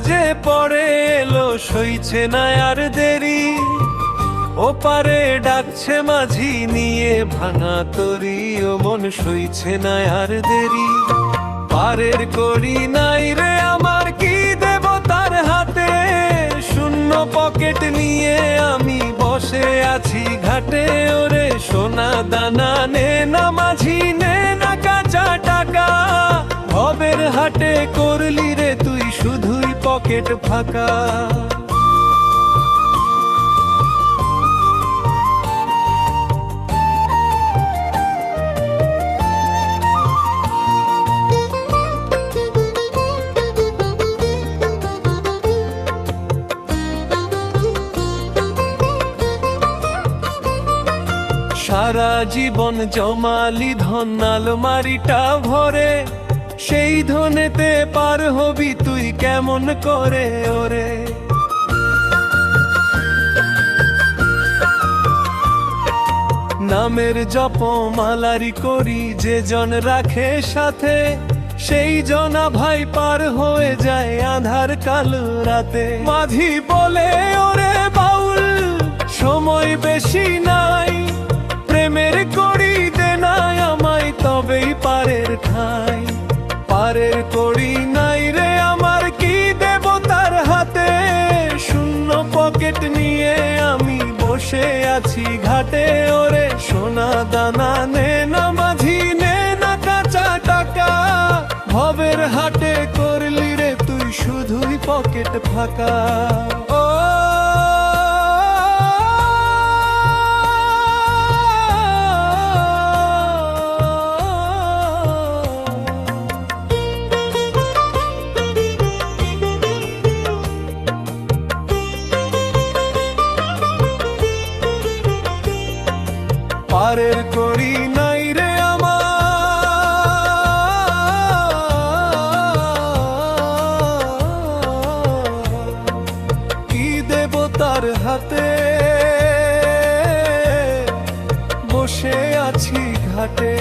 যে পড়ে এলো, সইছে না আর দেরি। ওপারে ডাকছে মাঝি নিয়ে ভাঙা তরি, ও মন সইছে না আর দেরি। পারের করি নাই রে আমার, কি দেব তার হাতে। শূন্য পকেট নিয়ে আমি বসে আছি ঘাটে। ওরে সোনা দানা নে না মাঝি, নে না কাঁচা টাকা। ভবের হাটে করলি রে তুই শুধুই পকেট ফাঁকা। সারা জীবন জমালি ধন আলমারিটা ভরে, সেই ধনেতে পার হবি তুই কেমন করে ওরে। নামের জপমালারি করি যে জন রাখে সাথে, সেই জনা ভাই পার হয়ে যায় আধার কালো রাতে। মাঝি বলে ওরে বাউল, সময় বেশি নাই। প্রেমের করি দে নাই আমায়, তবেই পারের ঠাই। পারের করি নাই রে আমার, কি দেব তার হাতে। শূন্য পকেট নিয়ে আমি বসে আছি ঘাটে। ওরে সোনা দানা নে না মাঝি, নে না কাঁচা টাকা। ভবের হাটে করলি রে তুই শুধুই পকেট ফাঁকা। ও পারের করি নাই রে আমার, কি দেব তার হাতে। বসে আছি ঘাটে।